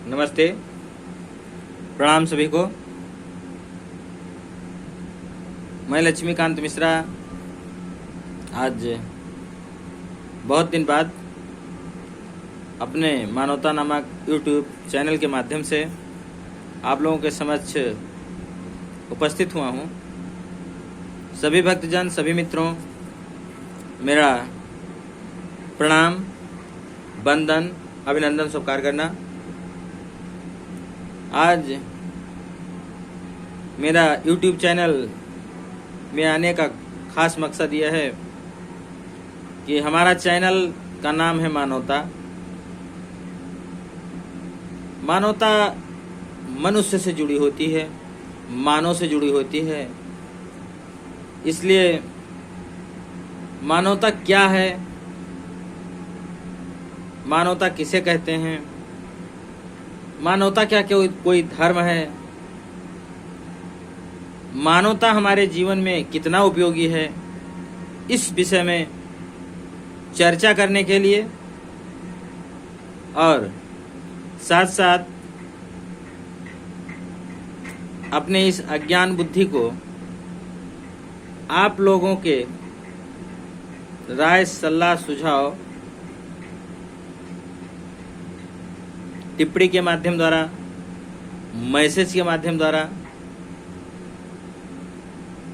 नमस्ते, प्रणाम सभी को। मैं लक्ष्मीकांत मिश्रा आज बहुत दिन बाद अपने मानवता नामक यूट्यूब चैनल के माध्यम से आप लोगों के समक्ष उपस्थित हुआ हूँ। सभी भक्तजन, सभी मित्रों, मेरा प्रणाम, वंदन, अभिनंदन स्वीकार करना। आज मेरा YouTube चैनल में आने का खास मकसद यह है कि हमारा चैनल का नाम है मानवता। मानवता मनुष्य से जुड़ी होती है, मानव से जुड़ी होती है। इसलिए मानवता क्या है, मानवता किसे कहते हैं, मानवता क्या कोई धर्म है, मानवता हमारे जीवन में कितना उपयोगी है, इस विषय में चर्चा करने के लिए और साथ साथ अपने इस अज्ञान बुद्धि को आप लोगों के राय, सलाह, सुझाव, टिप्पणी के माध्यम द्वारा, मैसेज के माध्यम द्वारा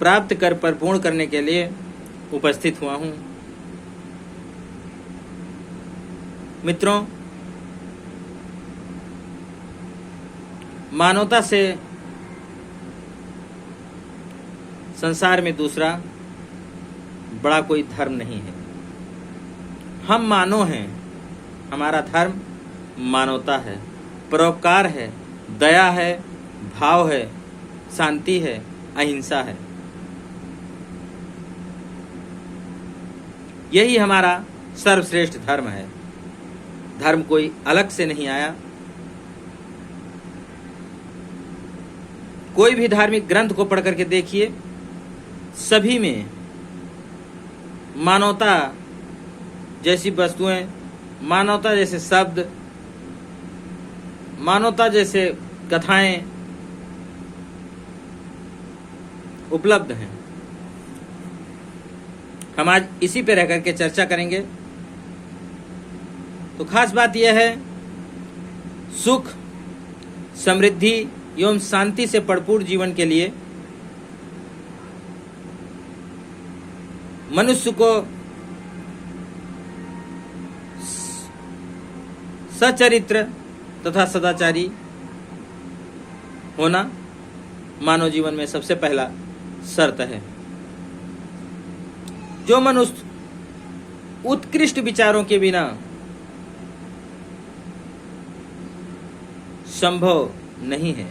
प्राप्त कर परिपूर्ण करने के लिए उपस्थित हुआ हूँ। मित्रों, मानवता से संसार में दूसरा बड़ा कोई धर्म नहीं है। हम मानव हैं, हमारा धर्म मानवता है, परोपकार है, दया है, भाव है, शांति है, अहिंसा है। यही हमारा सर्वश्रेष्ठ धर्म है। धर्म कोई अलग से नहीं आया। कोई भी धार्मिक ग्रंथ को पढ़ करके देखिए, सभी में मानवता जैसी वस्तुएं, मानवता जैसे शब्द, मानवता जैसे कथाएं उपलब्ध हैं। हम आज इसी पे रह करके चर्चा करेंगे। तो खास बात यह है, सुख, समृद्धि एवं शांति से भरपूर जीवन के लिए मनुष्य को सचरित्र तथा सदाचारी होना मानव जीवन में सबसे पहला शर्त है। जो मनुष्य उत्कृष्ट विचारों के बिना संभव नहीं है।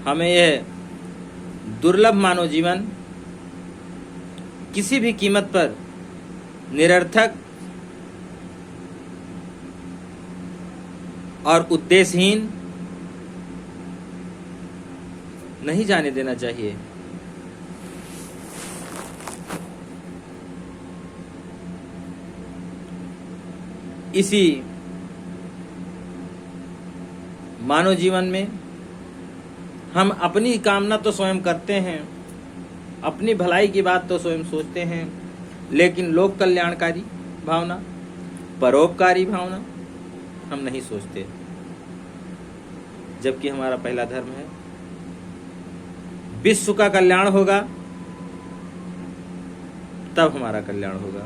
हमें यह दुर्लभ मानव जीवन किसी भी कीमत पर निरर्थक और उद्देश्यहीन नहीं जाने देना चाहिए। इसी मानव जीवन में हम अपनी कामना तो स्वयं करते हैं, अपनी भलाई की बात तो स्वयं सोचते हैं, लेकिन लोक कल्याणकारी भावना, परोपकारी भावना हम नहीं सोचते। जबकि हमारा पहला धर्म है विश्व का कल्याण होगा तब हमारा कल्याण होगा।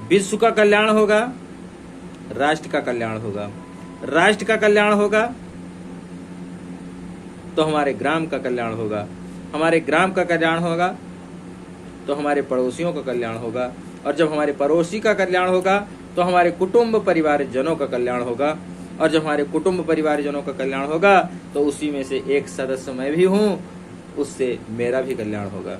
विश्व का कल्याण होगा, राष्ट्र का कल्याण होगा, राष्ट्र का कल्याण होगा तो हमारे ग्राम का कल्याण होगा, हमारे ग्राम का कल्याण होगा तो हमारे पड़ोसियों का कल्याण होगा, और जब हमारे पड़ोसी का कल्याण होगा तो हमारे कुटुंब परिवारजनों का कल्याण होगा, और जब हमारे कुटुंब परिवारजनों का कल्याण होगा तो उसी में से एक सदस्य मैं भी हूं, उससे मेरा भी कल्याण होगा।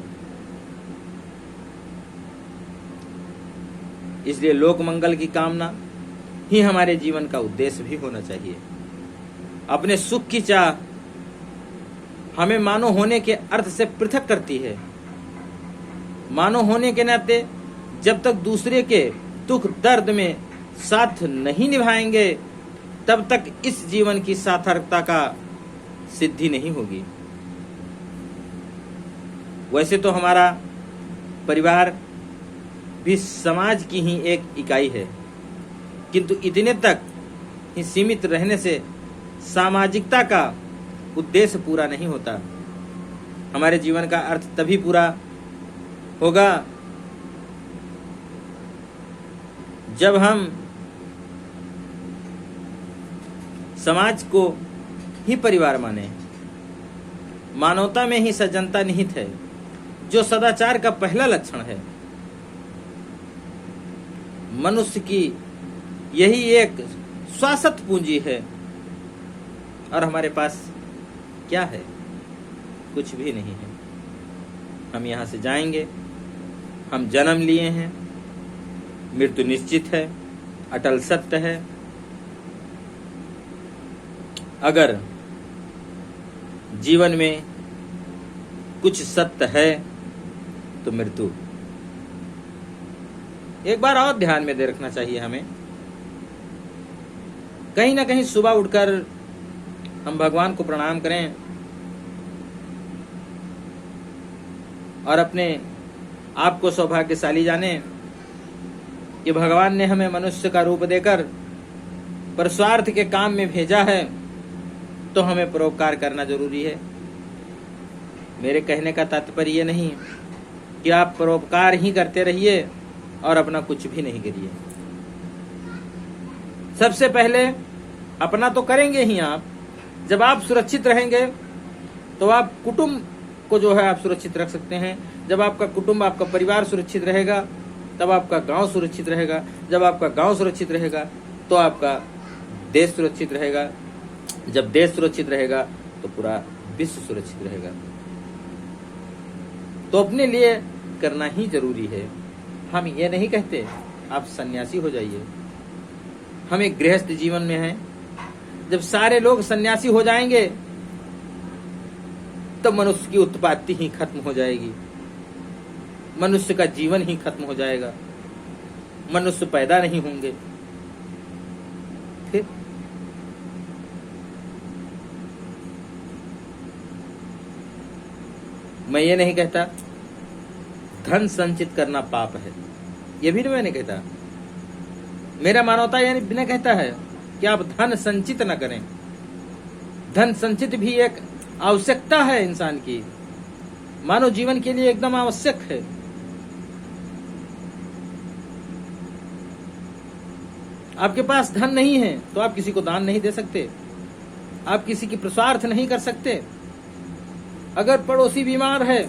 इसलिए लोक मंगल की कामना ही हमारे जीवन का उद्देश्य भी होना चाहिए। अपने सुख की चाह हमें मानव होने के अर्थ से पृथक करती है। मानव होने के नाते जब तक दूसरे के दुख दर्द में साथ नहीं निभाएंगे, तब तक इस जीवन की सार्थकता का सिद्धि नहीं होगी। वैसे तो हमारा परिवार भी समाज की ही एक इकाई है, किंतु इतने तक ही सीमित रहने से सामाजिकता का उद्देश्य पूरा नहीं होता। हमारे जीवन का अर्थ तभी पूरा होगा जब हम समाज को ही परिवार माने। मानवता में ही सज्जनता निहित है, जो सदाचार का पहला लक्षण है। मनुष्य की यही एक शाश्वत पूंजी है, और हमारे पास क्या है? कुछ भी नहीं है। हम यहाँ से जाएंगे, हम जन्म लिए हैं, मृत्यु निश्चित है, अटल सत्य है। अगर जीवन में कुछ सत्य है तो मृत्यु। एक बार और ध्यान में दे रखना चाहिए हमें। कहीं ना कहीं सुबह उठकर हम भगवान को प्रणाम करें और अपने आप को सौभाग्यशाली जाने कि भगवान ने हमें मनुष्य का रूप देकर परस्वार्थ के काम में भेजा है, तो हमें परोपकार करना जरूरी है। मेरे कहने का तात्पर्य ये नहीं कि आप परोपकार ही करते रहिए और अपना कुछ भी नहीं करिए। सबसे पहले अपना तो करेंगे ही आप। जब आप सुरक्षित रहेंगे तो आप कुटुंब को जो है आप सुरक्षित रख सकते हैं। जब आपका कुटुंब, आपका परिवार सुरक्षित रहेगा, तब आपका गांव सुरक्षित रहेगा। जब आपका गांव सुरक्षित रहेगा तो आपका देश सुरक्षित रहेगा। जब देश सुरक्षित रहेगा तो पूरा विश्व सुरक्षित रहेगा। तो अपने लिए करना ही जरूरी है। हम ये नहीं कहते आप सन्यासी हो जाइए। हम एक गृहस्थ जीवन में हैं। जब सारे लोग सन्यासी हो जाएंगे तो मनुष्य की उत्पत्ति ही खत्म हो जाएगी, मनुष्य का जीवन ही खत्म हो जाएगा, मनुष्य पैदा नहीं होंगे। फिर मैं ये नहीं कहता धन संचित करना पाप है, ये भी मैं नहीं कहता। मेरा मानवता ये नहीं कहता है कि आप धन संचित न करें। धन संचित भी एक आवश्यकता है इंसान की, मानव जीवन के लिए एकदम आवश्यक है। आपके पास धन नहीं है तो आप किसी को दान नहीं दे सकते, आप किसी की प्रस्वार्थ नहीं कर सकते। अगर पड़ोसी बीमार है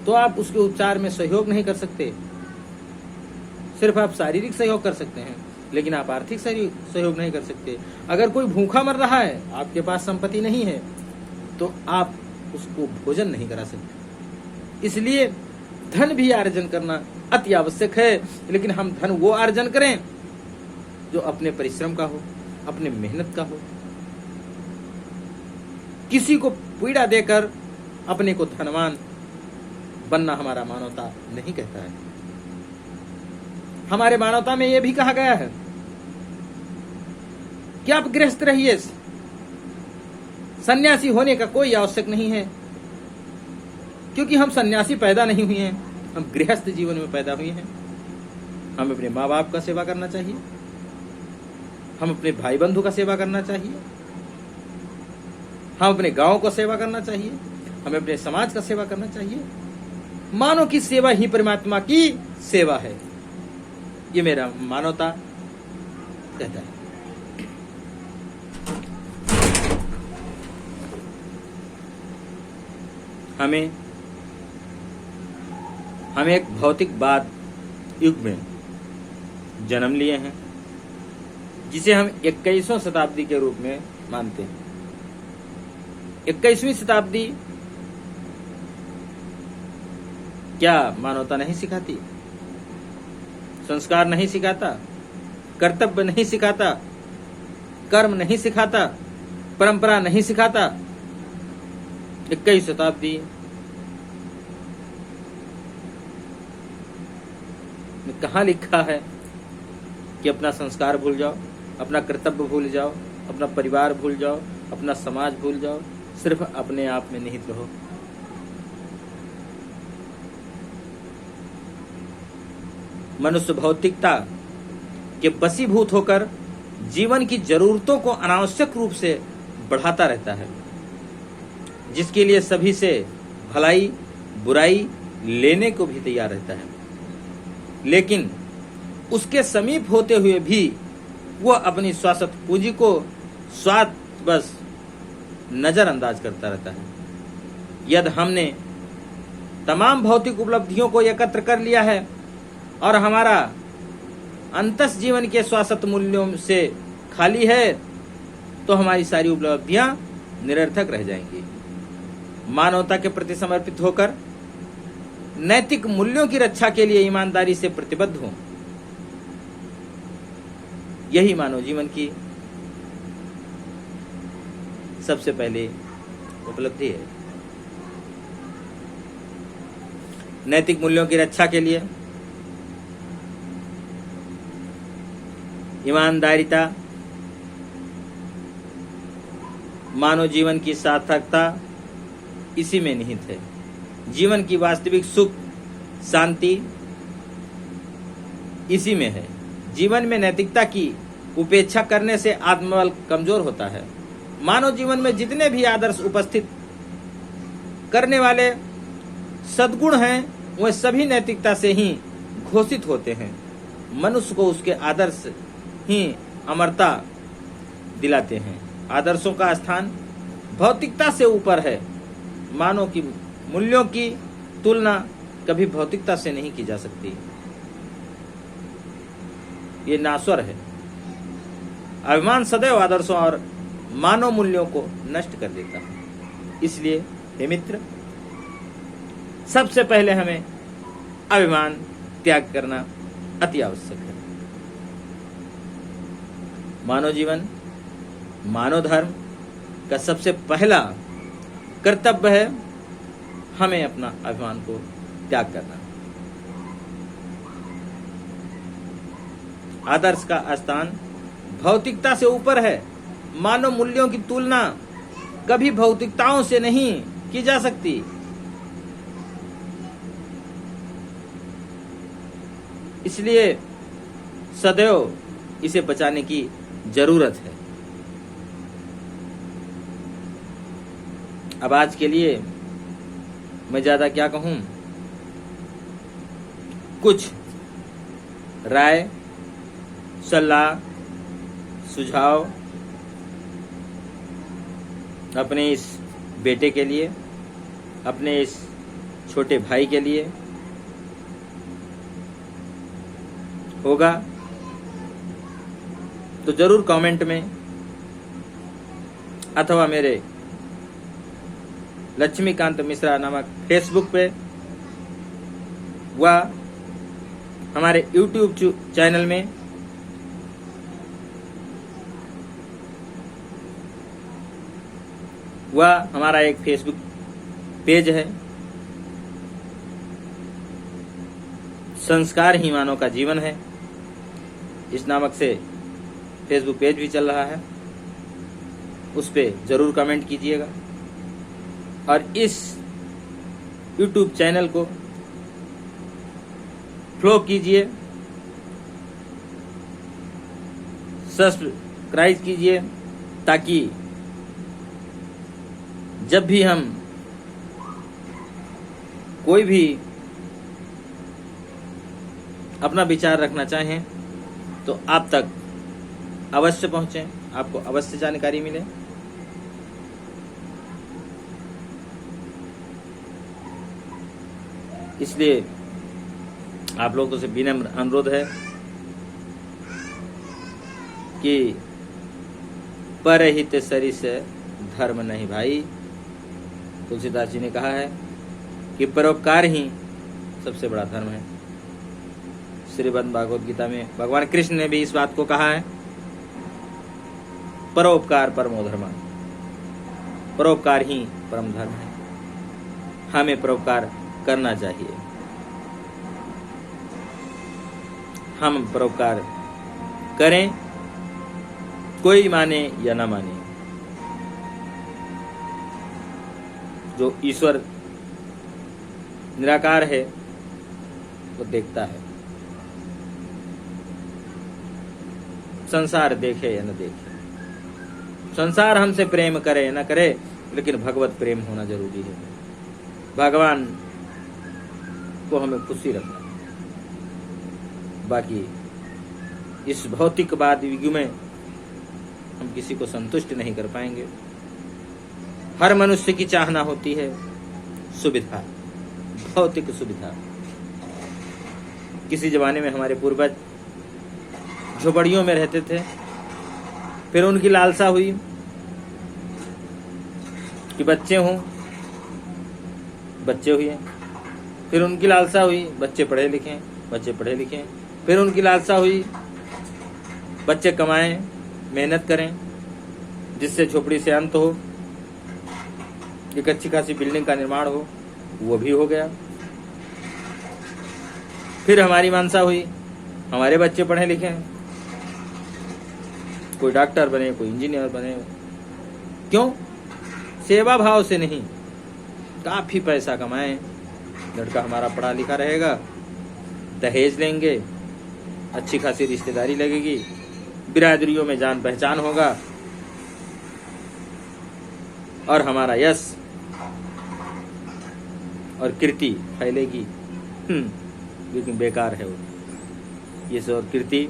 तो आप उसके उपचार में सहयोग नहीं कर सकते। सिर्फ आप शारीरिक सहयोग कर सकते हैं, लेकिन आप आर्थिक सहयोग नहीं कर सकते। अगर कोई भूखा मर रहा है, आपके पास संपत्ति नहीं है, तो आप उसको भोजन नहीं करा सकते। इसलिए धन भी अर्जन करना अति आवश्यक है, लेकिन हम धन वो अर्जन करें जो अपने परिश्रम का हो, अपने मेहनत का हो। किसी को पीड़ा देकर अपने को धनवान बनना हमारा मानवता नहीं कहता है। हमारे मानवता में यह भी कहा गया है कि आप गृहस्थ रहिए, सन्यासी होने का कोई आवश्यक नहीं है, क्योंकि हम सन्यासी पैदा नहीं हुए हैं, हम गृहस्थ जीवन में पैदा हुए हैं। हमें अपने माँ बाप का सेवा करना चाहिए, हम अपने भाई बंधु का सेवा करना चाहिए, हम अपने गांव को सेवा करना चाहिए, हमें अपने समाज का सेवा करना चाहिए। मानव की सेवा ही परमात्मा की सेवा है, ये मेरा मानवता कहता है। हम एक भौतिकवाद युग में जन्म लिए हैं, जिसे हम 21वीं शताब्दी के रूप में मानते हैं। 21वीं शताब्दी क्या मानवता नहीं सिखाती? संस्कार नहीं सिखाता, कर्तव्य नहीं सिखाता, कर्म नहीं सिखाता, परंपरा नहीं सिखाता? 21वीं शताब्दी में कहाँ लिखा है कि अपना संस्कार भूल जाओ? अपना कर्तव्य भूल जाओ, अपना परिवार भूल जाओ, अपना समाज भूल जाओ, सिर्फ अपने आप में निहित रहो। मनुष्य भौतिकता के वशीभूत होकर जीवन की जरूरतों को अनावश्यक रूप से बढ़ाता रहता है, जिसके लिए सभी से भलाई बुराई लेने को भी तैयार रहता है, लेकिन उसके समीप होते हुए भी वह अपनी शाश्वत पूंजी को स्वार्थ बस नजरअंदाज करता रहता है। यदि हमने तमाम भौतिक उपलब्धियों को एकत्र कर लिया है और हमारा अंतस जीवन के शाश्वत मूल्यों से खाली है, तो हमारी सारी उपलब्धियां निरर्थक रह जाएंगी। मानवता के प्रति समर्पित होकर नैतिक मूल्यों की रक्षा के लिए ईमानदारी से प्रतिबद्ध हो, यही मानव जीवन की सबसे पहली उपलब्धि है। नैतिक मूल्यों की रक्षा के लिए ईमानदारिता, मानव जीवन की सार्थकता इसी में निहित है। जीवन की वास्तविक सुख शांति इसी में है। जीवन में नैतिकता की उपेक्षा करने से आत्मबल कमजोर होता है। मानव जीवन में जितने भी आदर्श उपस्थित करने वाले सद्गुण हैं, वह सभी नैतिकता से ही घोषित होते हैं। मनुष्य को उसके आदर्श ही अमरता दिलाते हैं। आदर्शों का स्थान भौतिकता से ऊपर है। मानव की मूल्यों की तुलना कभी भौतिकता से नहीं की जा सकती। ये नाश्वर है। अभिमान सदैव आदर्शों और मानव मूल्यों को नष्ट कर देता है। इसलिए हे मित्र, सबसे पहले हमें अभिमान त्याग करना अति आवश्यक है। मानव जीवन, मानव धर्म का सबसे पहला कर्तव्य है हमें अपना अभिमान को त्याग करना। आदर्श का स्थान भौतिकता से ऊपर है। मानव मूल्यों की तुलना कभी भौतिकताओं से नहीं की जा सकती। इसलिए सदैव इसे बचाने की जरूरत है। अब आज के लिए मैं ज्यादा क्या कहूं, कुछ राय, सलाह, सुझाव अपने इस बेटे के लिए, अपने इस छोटे भाई के लिए होगा तो जरूर कमेंट में अथवा मेरे लक्ष्मीकांत मिश्रा नामक फेसबुक पे व हमारे यूट्यूब चैनल में वह हमारा एक फेसबुक पेज है, संस्कार ही मानव का जीवन है, इस नामक से फेसबुक पेज भी चल रहा है। उस पे जरूर कमेंट कीजिएगा और इस यूट्यूब चैनल को फॉलो कीजिए, सब्सक्राइब कीजिए, ताकि जब भी हम कोई भी अपना विचार रखना चाहें तो आप तक अवश्य पहुंचे, आपको अवश्य जानकारी मिले। इसलिए आप लोगों से विनम्र अनुरोध है कि परहित सरिस धर्म नहीं भाई। तुलसीदास जी ने कहा है कि परोपकार ही सबसे बड़ा धर्म है। श्रीमद् भागवत गीता में भगवान कृष्ण ने भी इस बात को कहा है, परोपकार परमो धर्म। परोपकार ही परम धर्म है। हमें परोपकार करना चाहिए। हम परोपकार करें कोई माने या ना माने, जो ईश्वर निराकार है वो देखता है। संसार देखे या न देखे, संसार हमसे प्रेम करे या न करे, लेकिन भगवत प्रेम होना जरूरी है। भगवान को हमें खुशी रखना। बाकी इस भौतिकवाद युग में हम किसी को संतुष्ट नहीं कर पाएंगे। हर मनुष्य की चाहना होती है सुविधा, भौतिक सुविधा। किसी जमाने में हमारे पूर्वज झोपड़ियों में रहते थे, फिर उनकी लालसा हुई कि बच्चे हों, बच्चे हुए। फिर उनकी लालसा हुई बच्चे पढ़े लिखें, बच्चे पढ़े लिखें। फिर उनकी लालसा हुई बच्चे कमाएं, मेहनत करें, जिससे झोपड़ी से अंत हो, एक अच्छी खासी बिल्डिंग का निर्माण हो। वो भी हो गया। फिर हमारी मानसा हुई हमारे बच्चे पढ़े लिखे, कोई डॉक्टर बने, कोई इंजीनियर बने। क्यों? सेवा भाव से नहीं, काफी पैसा कमाएं, लड़का हमारा पढ़ा लिखा रहेगा, दहेज लेंगे, अच्छी खासी रिश्तेदारी लगेगी, बिरादरियों में जान पहचान होगा और हमारा यश और कीर्ति फैलेगी। लेकिन बेकार है वो यश और कीर्ति।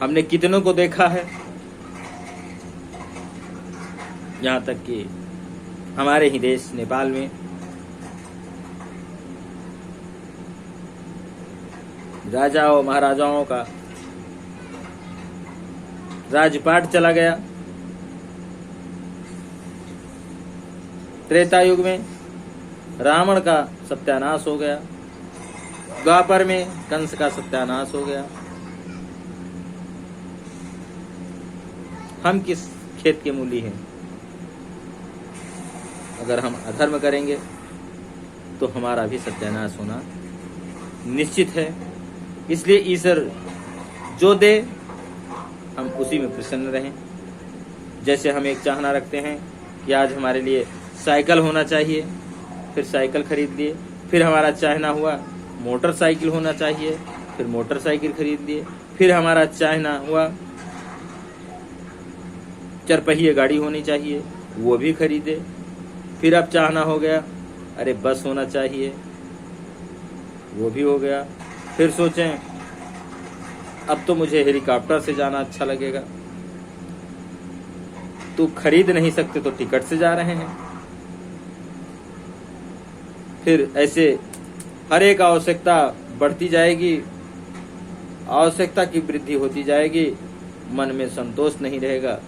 हमने कितनों को देखा है, यहाँ तक कि हमारे ही देश नेपाल में राजाओं महाराजाओं का राजपाट चला गया। त्रेता युग में रावण का सत्यानाश हो गया, द्वापर में कंस का सत्यानाश हो गया। हम किस खेत के मूली हैं? अगर हम अधर्म करेंगे तो हमारा भी सत्यानाश होना निश्चित है। इसलिए ईश्वर जो दे हम उसी में प्रसन्न रहें। जैसे हम एक चाहना रखते हैं कि आज हमारे लिए साइकिल होना चाहिए, फिर साइकिल खरीद लिए। फिर हमारा चाहना हुआ मोटरसाइकिल होना चाहिए, फिर मोटरसाइकिल खरीद लिए। फिर हमारा चाहना हुआ चरपहिए गाड़ी होनी चाहिए, वो भी खरीदे। फिर अब चाहना हो गया अरे बस होना चाहिए, वो भी हो गया। फिर सोचें अब तो मुझे हेलीकॉप्टर से जाना अच्छा लगेगा। तो खरीद नहीं सकते तो टिकट से जा रहे हैं। फिर ऐसे हर एक आवश्यकता बढ़ती जाएगी, आवश्यकता की वृद्धि होती जाएगी, मन में संतोष नहीं रहेगा।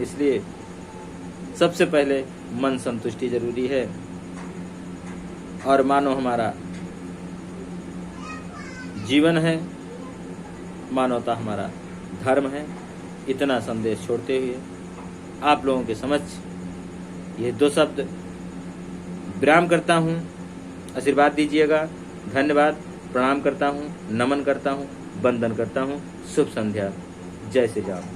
इसलिए सबसे पहले मन संतुष्टि जरूरी है। और मानो हमारा जीवन है, मानवता हमारा धर्म है। इतना संदेश छोड़ते हुए आप लोगों के समक्ष ये 2 शब्द विराम करता हूँ। आशीर्वाद दीजिएगा। धन्यवाद। प्रणाम करता हूँ, नमन करता हूँ, वंदन करता हूँ। शुभ संध्या। जय श्री राम।